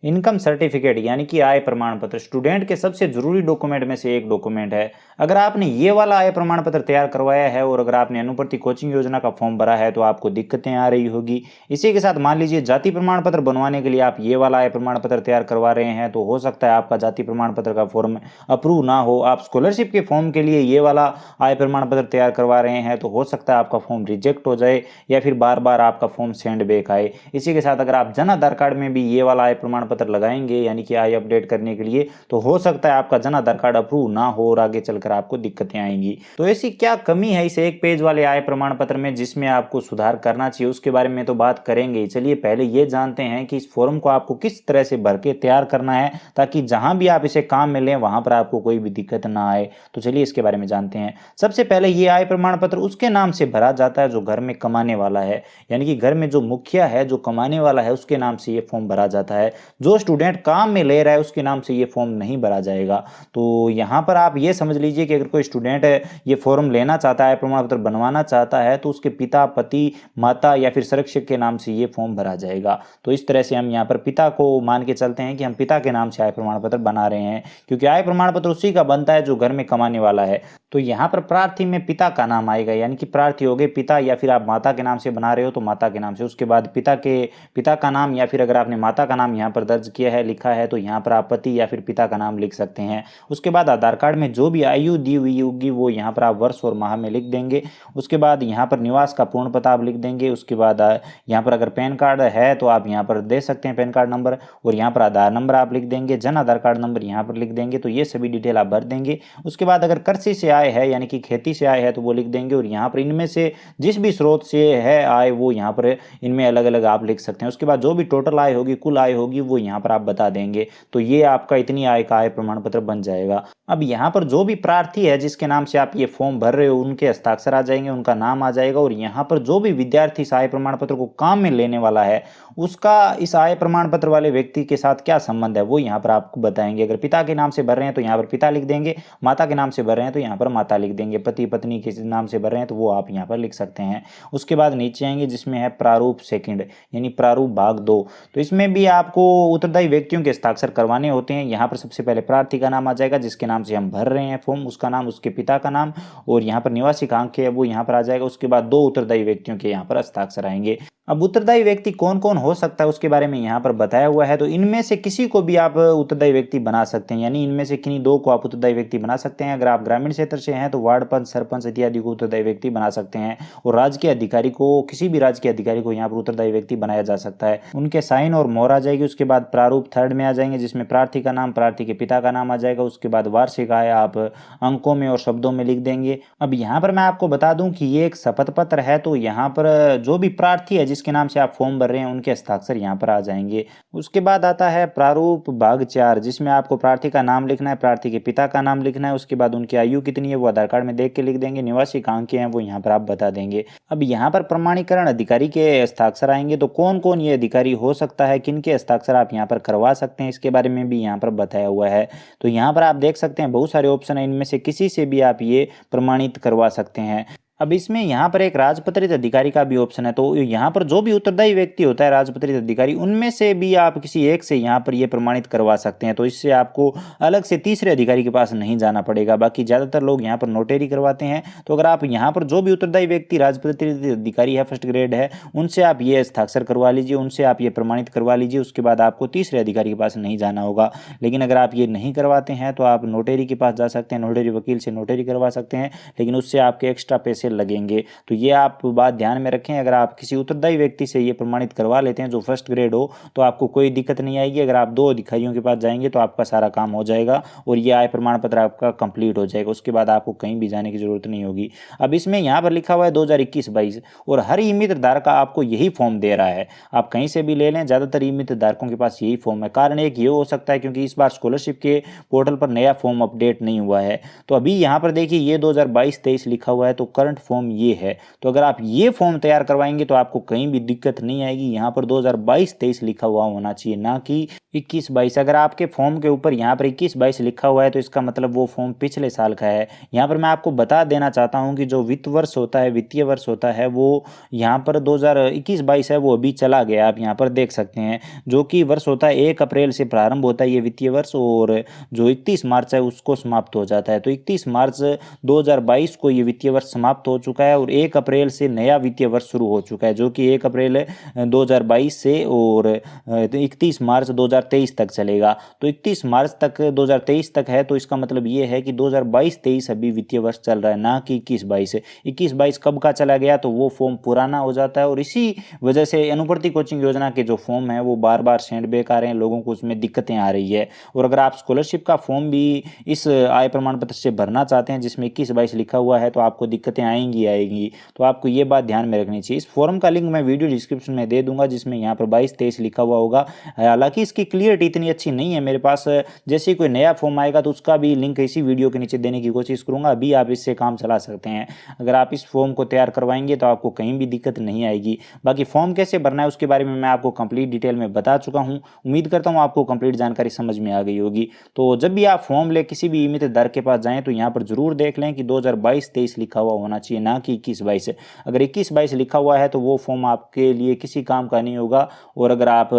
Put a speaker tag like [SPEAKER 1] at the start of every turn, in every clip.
[SPEAKER 1] Income certificate यानी कि आय प्रमाण पत्र स्टूडेंट के सबसे जरूरी डॉक्यूमेंट में से एक डॉक्यूमेंट है। अगर आपने ये वाला आय प्रमाण पत्र तैयार करवाया है और अगर आपने अनुप्रति कोचिंग योजना का फॉर्म भरा है तो आपको दिक्कतें आ रही होगी। इसी के साथ मान लीजिए जाति प्रमाण पत्र बनवाने के लिए आप ये वाला आय प्रमाण पत्र तैयार करवा रहे हैं तो हो सकता है आपका जाति प्रमाण पत्र का फॉर्म अप्रूव ना हो। आप स्कॉलरशिप के फॉर्म के लिए ये वाला आय प्रमाण पत्र तैयार करवा रहे हैं तो हो सकता है आपका फॉर्म रिजेक्ट हो जाए या फिर बार बार आपका फॉर्म सेंड बैक आए। इसी के साथ अगर आप जन आधार कार्ड में भी ये वाला आय प्रमाण पत्र लगाएंगे यानी कि आय अपडेट करने के लिए तो हो सकता है आपका जन आधार कार्ड अप्रूव ना हो और आगे चलकर आपको दिक्कतें आएंगी। तो ऐसी क्या कमी है इस एक पेज वाले आय प्रमाण पत्र में जिसमें आपको सुधार करना चाहिए, उसके बारे में तो बात करेंगे। चलिए पहले ये जानते हैं कि इस फॉर्म को आपको किस तरह से भर के तैयार करना है ताकि जहां भी आप इसे काम में लें वहां पर आपको कोई भी दिक्कत ना आए। तो चलिए इसके बारे में जानते हैं। सबसे पहले ये आय प्रमाण पत्र उसके नाम से भरा जाता है जो घर में कमाने वाला है, यानी कि घर में जो मुखिया है जो कमाने वाला है उसके नाम से ये फॉर्म भरा जाता है। जो स्टूडेंट काम में ले रहा है उसके नाम से ये फॉर्म नहीं भरा जाएगा। तो यहाँ पर आप ये समझ लीजिए कि अगर कोई स्टूडेंट ये फॉर्म लेना चाहता है, प्रमाण पत्र बनवाना चाहता है तो उसके पिता, पति, माता या फिर संरक्षक के नाम से ये फॉर्म भरा जाएगा। तो इस तरह से हम यहाँ पर पिता को मान के चलते हैं कि हम पिता के नाम से आय प्रमाण पत्र बना रहे हैं, क्योंकि आय प्रमाण पत्र उसी का बनता है जो घर में कमाने वाला है। तो यहाँ पर प्रार्थी में पिता का नाम आएगा, यानी कि प्रार्थी हो गए पिता, या फिर आप माता के नाम से बना रहे हो तो माता के नाम से, उसके बाद पिता का नाम, या फिर अगर आपने माता का नाम यहाँ पर दर्ज किया है, लिखा है, तो यहाँ पर आप पति या फिर पिता का नाम लिख सकते हैं। उसके बाद आधार कार्ड में जो भी आयु दी हुई होगी वो यहाँ पर आप वर्ष और माह में लिख देंगे। उसके बाद यहाँ पर निवास का पूर्ण पता आप लिख देंगे। उसके बाद यहाँ पर अगर पैन कार्ड है तो आप यहाँ पर दे सकते हैं पैन कार्ड नंबर, और यहाँ पर आधार नंबर आप लिख देंगे, जन आधार कार्ड नंबर यहाँ पर लिख देंगे। तो ये सभी डिटेल आप भर देंगे। उसके बाद अगर कृषि से आय है यानी कि खेती से आय है तो वो लिख देंगे, और यहाँ पर इनमें से जिस भी स्रोत से है आय वो यहाँ पर इनमें अलग अलग आप लिख सकते हैं। उसके बाद जो भी टोटल आय होगी, कुल आय होगी, वो यहाँ पर आप बता देंगे। तो ये आपका इतनी आय का आय प्रमाण पत्र बन जाएगा। अब यहाँ पर जो भी प्रार्थी है जिसके नाम से आप ये फॉर्म भर रहे हो उनके हस्ताक्षर आ जाएंगे, उनका नाम आ जाएगा, और यहाँ पर जो भी विद्यार्थी इस आय प्रमाण पत्र को काम में लेने वाला है उसका इस आय प्रमाण पत्र वाले व्यक्ति के साथ क्या संबंध है वो यहाँ पर आपको बताएंगे। अगर पिता के नाम से भर रहे हैं तो यहाँ पर पिता लिख देंगे, माता के नाम से भर रहे हैं तो यहाँ पर माता लिख देंगे, पति पत्नी के नाम से भर रहे हैं तो वो आप यहाँ पर लिख सकते हैं। उसके बाद नीचे आएंगे जिसमें है प्रारूप सेकंड यानी प्रारूप भाग 2। तो इसमें भी आपको उत्तरदायी व्यक्तियों के हस्ताक्षर करवाने होते हैं। यहाँ पर सबसे पहले प्रार्थी का नाम आ जाएगा जिसके नाम से हम भर रहे हैं फॉर्म, उसका नाम, उसके पिता का नाम, और यहाँ पर निवासी कहाँ के है वो यहाँ पर आ जाएगा। उसके बाद 2 उत्तरदायी व्यक्तियों के यहाँ पर हस्ताक्षर आएंगे। अब उत्तरदायी व्यक्ति कौन कौन हो सकता है उसके बारे में यहाँ पर बताया हुआ है। तो इनमें से किसी को भी आप उत्तरदायी व्यक्ति बना सकते हैं, यानी इनमें से किन्हीं 2 को आप उत्तरदायी व्यक्ति बना सकते हैं। अगर आप ग्रामीण क्षेत्र से हैं तो वार्ड पंच, सरपंच इत्यादि को उत्तरदायी व्यक्ति बना सकते हैं, और राजकीय अधिकारी को, किसी भी राजकीय अधिकारी को यहाँ पर उत्तरदायी व्यक्ति बनाया जा सकता है। उनके साइन और मोहर आ जाएगी। उसके बाद प्रारूप 3rd में आ जाएंगे जिसमें प्रार्थी का नाम, प्रार्थी के पिता का नाम आ जाएगा। उसके बाद वार्षिक आय आप अंकों में और शब्दों में लिख देंगे। अब यहाँ पर मैं आपको बता दूं कि ये एक शपथ पत्र है, तो यहाँ पर जो भी प्रार्थी है जिसके नाम से आप फॉर्म भर रहे हैं उनके हस्ताक्षर यहाँ पर आ जाएंगे। उसके बाद आता है प्रारूप भाग 4 जिसमें आपको प्रार्थी का नाम लिखना है, प्रार्थी के पिता का नाम लिखना है। उसके बाद उनकी आयु कितनी है वो आधार कार्ड में देख के लिख देंगे, निवासी कहाँ के हैं वो यहाँ पर आप बता देंगे। अब यहाँ पर प्रमाणीकरण अधिकारी के हस्ताक्षर आएंगे। तो कौन कौन ये अधिकारी हो सकता है, किन के हस्ताक्षर आप यहाँ पर करवा सकते हैं, इसके बारे में भी यहाँ पर बताया हुआ है। तो यहाँ पर आप देख सकते हैं बहुत सारे ऑप्शन है, इनमें से किसी से भी आप ये प्रमाणित करवा सकते हैं। अब इसमें यहाँ पर एक राजपत्रित अधिकारी का भी ऑप्शन है। तो यहाँ पर जो भी उत्तरदायी व्यक्ति होता है राजपत्रित अधिकारी, उनमें से भी आप किसी एक से यहाँ पर ये प्रमाणित करवा सकते हैं। तो इससे आपको अलग से तीसरे अधिकारी के पास नहीं जाना पड़ेगा। बाकी ज़्यादातर लोग यहाँ पर नोटरी करवाते हैं। तो अगर आप यहाँ पर जो भी उत्तरदायी व्यक्ति राजपत्रित अधिकारी है, 1st ग्रेड है, उनसे आप ये हस्ताक्षर करवा लीजिए, उनसे आप ये प्रमाणित करवा लीजिए। उसके बाद आपको तीसरे अधिकारी के पास नहीं जाना होगा। लेकिन अगर आप ये नहीं करवाते हैं तो आप नोटरी के पास जा सकते हैं, नोटरी वकील से नोटरी करवा सकते हैं, लेकिन उससे आपके एक्स्ट्रा पैसे लगेंगे। तो ये आप बात ध्यान में रखें। अगर आप किसी उत्तरदायी व्यक्ति से ये प्रमाणित करवा लेते हैं जो 1st ग्रेड हो तो आपको कोई दिक्कत नहीं आएगी। अगर आप 2 अधिकारियों के पास जाएंगे तो आपका सारा काम हो जाएगा और ये आय प्रमाण पत्र आपका कंप्लीट हो जाएगा। उसके बाद आपको कहीं भी जाने की जरूरत नहीं होगी। अब इसमें यहाँ पर लिखा हुआ है 2021-22 और हर ई मित्र धारक आपको यही फॉर्म दे रहा है। आप कहीं से भी ले लें, ज़्यादातर ई मित्र धारकों के पास यही फॉर्म है। कारण एक ये हो सकता है क्योंकि इस बार स्कॉलरशिप के पोर्टल पर नया फॉर्म अपडेट नहीं हुआ है। तो अभी यहाँ पर देखिए ये 2022-23 लिखा हुआ है, तो करंट फॉर्म ये है। तो अगर आप ये फॉर्म तैयार करवाएंगे तो आपको कहीं भी दिक्कत नहीं आएगी। यहाँ पर 2022-23 लिखा हुआ होना चाहिए, ना कि 21-22 अगर आपके फॉर्म के ऊपर यहाँ पर 21-22 लिखा हुआ है तो इसका मतलब वो फॉर्म पिछले साल का है। यहाँ पर मैं आपको बता देना चाहता हूँ कि जो वित्त वर्ष होता है, वित्तीय वर्ष होता है, वो यहाँ पर 2021-22 है, वो अभी चला गया। आप यहाँ पर देख सकते हैं, जो कि वर्ष होता है 1 अप्रैल से प्रारंभ होता है ये वित्तीय वर्ष, और जो 31 मार्च है उसको समाप्त हो जाता है। तो 31 मार्च 2022 को ये वित्तीय वर्ष समाप्त हो चुका है और 1 अप्रैल से नया वित्तीय वर्ष शुरू हो चुका है, जो कि 1 अप्रैल 2022 से और 31 मार्च 2023 तक चलेगा। तो 31 मार्च तक 2023 तक है, तो इसका मतलब ये है कि 2022-23 अभी वित्तीय वर्ष चल रहा है, ना कि 21-22। 21-22 कब का चला गया तो वो फॉर्म पुराना हो जाता है, और इसी वजह से अनुप्रति कोचिंग योजना के जो फॉर्म है वो बार बार सेंडबैक आ रहे हैं, लोगों को उसमें दिक्कतें आ रही है। और अगर आप स्कॉलरशिप का फॉर्म भी इस आय प्रमाण पत्र से भरना चाहते हैं जिसमें 21-22 लिखा हुआ है, तो आपको दिक्कतें आएंगी। तो आपको ये बात ध्यान में रखनी चाहिए। इस फॉर्म का लिंक मैं वीडियो डिस्क्रिप्शन में दे दूंगा, जिसमें यहाँ पर 22-23 लिखा हुआ होगा। हालांकि इसकी क्लियरिटी इतनी अच्छी नहीं है मेरे पास, जैसे ही कोई नया फॉर्म आएगा तो उसका भी लिंक इसी वीडियो के नीचे देने की कोशिश करूंगा। अभी आप इससे काम चला सकते हैं। अगर आप इस फॉर्म को तैयार करवाएंगे तो आपको कहीं भी दिक्कत नहीं आएगी। बाकी फॉर्म कैसे भरना है उसके बारे में मैं आपको कंप्लीट डिटेल में बता चुका हूं। उम्मीद करता हूं आपको कंप्लीट जानकारी समझ में आ गई होगी। तो जब भी आप फॉर्म ले किसी भी ईमितदार के पास जाएं तो यहाँ पर जरूर देख लें कि 2022-23 लिखा हुआ होना चाहिए, ना कि 21-22। अगर 21-22 लिखा हुआ है तो वो फॉर्म आपके लिए किसी काम का नहीं होगा, और अगर आप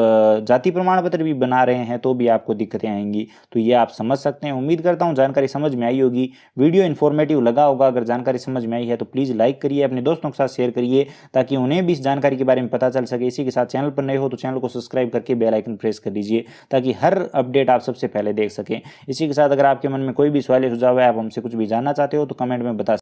[SPEAKER 1] जाति प्रमाण पत्र भी बना रहे हैं तो भी आपको दिक्कतें आएंगी। तो ये आप समझ सकते हैं। उम्मीद करता हूँ जानकारी समझ में आई होगी, वीडियो इन्फॉर्मेटिव लगा होगा। अगर जानकारी समझ में आई है तो प्लीज़ लाइक करिए, अपने दोस्तों के साथ शेयर करिए, ताकि उन्हें भी इस जानकारी के बारे में पता चल सके। इसी के साथ चैनल पर नए हो तो चैनल को सब्सक्राइब करके बेल आइकन प्रेस कर दीजिए, ताकि हर अपडेट आप सबसे पहले देख सकें। इसी के साथ अगर आपके मन में कोई भी सवाल या सुझाव है, आप हमसे कुछ भी जानना चाहते हो तो कमेंट में बता